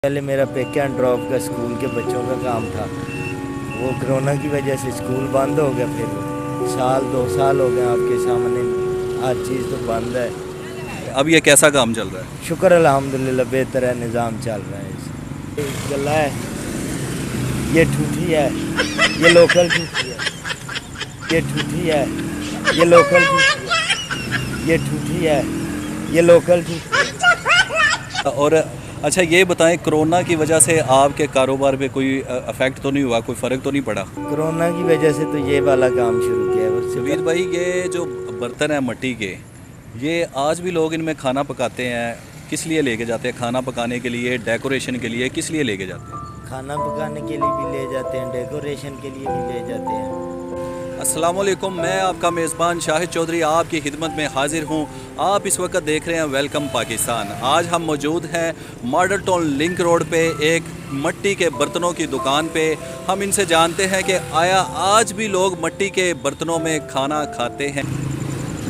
पहले मेरा pick and drop का स्कूल के बच्चों का काम था। वो कोरोना की वजह से स्कूल बंद हो गया। फिर साल 2 साल हो गए आपके सामने, हर चीज़ तो बंद है। अब ये कैसा काम चल रहा है? शुक्र अल्हम्दुलिल्लाह बेहतर है, निज़ाम चल रहा है। ये गला है, ये ठूठी है, ये लोकल ठूठी है, ये ठूठी है, ये लोकल ठूठी है, ये ठूठी है, ये लोकल ठूठी है। और अच्छा ये बताएं, कोरोना की वजह से आपके कारोबार पे कोई अफेक्ट तो नहीं हुआ, कोई फ़र्क तो नहीं पड़ा? कोरोना की वजह से तो ये वाला काम शुरू किया है। नवीद भाई, ये जो बर्तन है मट्टी के, ये आज भी लोग इनमें खाना पकाते हैं। किस लिए लेके जाते हैं? खाना पकाने के लिए, डेकोरेशन के लिए, किस लिए लेके जाते हैं? खाना पकाने के लिए भी ले जाते हैं, डेकोरेशन के लिए भी ले जाते हैं। अस्सलामुअलैकुम, मैं आपका मेज़बान शाहिद चौधरी आपकी खिदमत में हाजिर हूँ। आप इस वक्त देख रहे हैं वेलकम पाकिस्तान। आज हम मौजूद हैं मॉडल टाउन लिंक रोड पे एक मट्टी के बर्तनों की दुकान पे। हम इनसे जानते हैं कि आया आज भी लोग मट्टी के बर्तनों में खाना खाते हैं।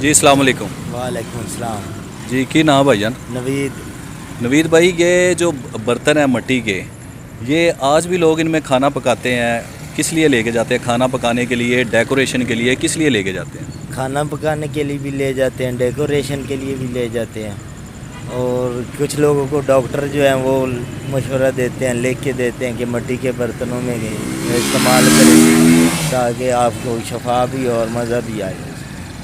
जी अस्सलामुअलैकुम। वालेकुम अस्सलाम। जी की नाम भाईजान? नवीद। नवीद भाई, ये जो बर्तन है मट्टी के, ये आज भी लोग इनमें खाना पकाते हैं। किस लिए लेके जाते हैं? खाना पकाने के लिए, डेकोरेशन के लिए, किस लिए लेके जाते हैं? खाना पकाने के लिए भी ले जाते हैं, डेकोरेशन के लिए भी ले जाते हैं। और कुछ लोगों को डॉक्टर जो हैं वो मशवरा देते हैं, लिख के देते हैं कि मट्टी के बर्तनों में इस्तेमाल करें ताकि आपको शफा भी और मज़ा भी आए।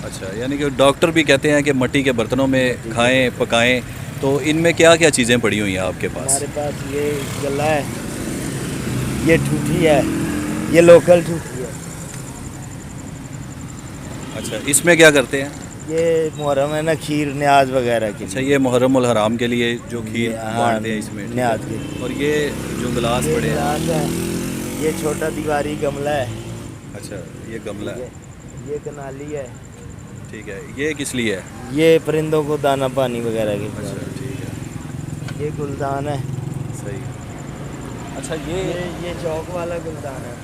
अच्छा, यानी कि डॉक्टर भी कहते हैं कि मट्टी के बर्तनों में खाएं, पकाएं। तो इनमें क्या क्या चीज़ें पड़ी हुई हैं आपके पास? हमारे पास ये गला है, ये ठूठी है, ये लोकल ठूठी है। अच्छा, इसमें क्या करते हैं? ये मुहर्रम है ना, खीर न्याज वगैरह के अच्छा, लिए। ये मुहर्रम उल हराम के लिए जो खीर हाँ, बांटते हैं इसमें। न्याज के लिए। और ये जो गिलास ये पड़े हैं। गिलास है, ये छोटा दीवारी गमला है। अच्छा, ये गमला है। ये कनाली है। ठीक है, ये किस लिए है? ये परिंदों को दाना पानी वगैरह के लिए। अच्छा, ठीक है, ये गुलदान है। सही। अच्छा, ये चौक वाला गुलदान है।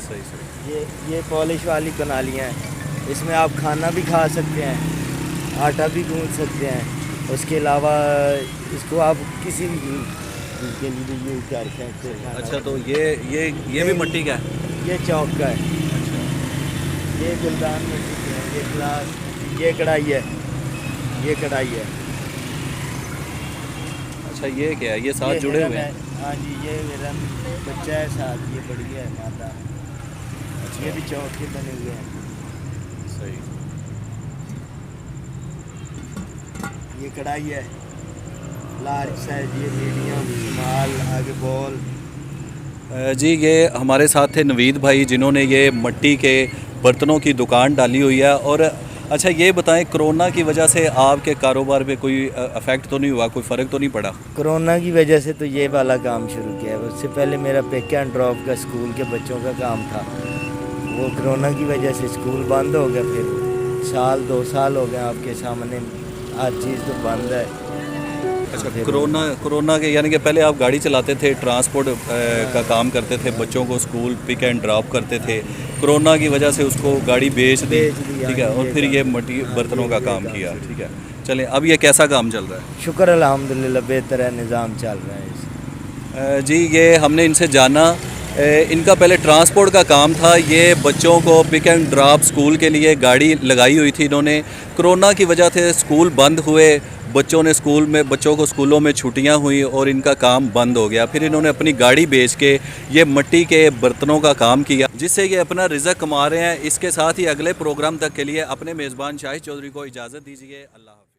सही सही। ये पॉलिश वाली कनालियाँ हैं। इसमें आप खाना भी खा सकते हैं, आटा भी गूंद सकते हैं। उसके अलावा इसको आप किसी भी चीज़ के लिए भी यूज़ कर सकते हैं। अच्छा, तो ये भी मट्टी का है? ये चौक का है। अच्छा, ये गुलदान मिट्टी के हैं। ये गिलास, ये कढ़ाई है, ये कढ़ाई है। अच्छा, ये क्या है? ये साथ ये जुड़े हिरन हुए है। हैं? हाँ जी, ये हिरन बच्चा है साथ, ये बड़ी है मादा। अच्छा, ये भी चौक के बने हुए हैं। सही। ये कढ़ाई है, लार्ज साइज, ये मीडियम, स्मॉल, आगे बॉल। जी, ये हमारे साथ थे नवीद भाई, जिन्होंने ये मट्टी के बर्तनों की दुकान डाली हुई है। और अच्छा ये बताएं, कोरोना की वजह से आपके कारोबार पे कोई अफेक्ट तो नहीं हुआ, कोई फ़र्क तो नहीं पड़ा? कोरोना की वजह से तो ये वाला काम शुरू किया है। उससे पहले मेरा पिक एंड ड्रॉप का स्कूल के बच्चों का काम था। वो कोरोना की वजह से स्कूल बंद हो गया। फिर साल 2 साल हो गए आपके सामने, हर चीज़ तो बंद है। अच्छा, कोरोना के यानी कि पहले आप गाड़ी चलाते थे, ट्रांसपोर्ट का काम करते थे, बच्चों को स्कूल पिक एंड ड्रॉप करते थे। कोरोना की वजह से उसको गाड़ी बेच दी, ठीक है, और फिर ये मट्टी बर्तनों का काम किया, ठीक है। चलें, अब ये कैसा काम चल रहा है? शुक्र अल्हम्दुलिल्लाह बेहतर है, निज़ाम चल रहा है। जी, ये हमने इनसे जाना, इनका पहले ट्रांसपोर्ट का काम था। ये बच्चों को पिक एंड ड्रॉप स्कूल के लिए गाड़ी लगाई हुई थी इन्होंने। कोरोना की वजह से स्कूल बंद हुए, बच्चों को स्कूलों में छुट्टियां हुई और इनका काम बंद हो गया। फिर इन्होंने अपनी गाड़ी बेच के ये मट्टी के बर्तनों का काम किया, जिससे ये अपना रिज़्क कमा रहे हैं। इसके साथ ही अगले प्रोग्राम तक के लिए अपने मेज़बान शाहिद चौधरी को इजाज़त दीजिए। अल्लाह हाफ़िज़।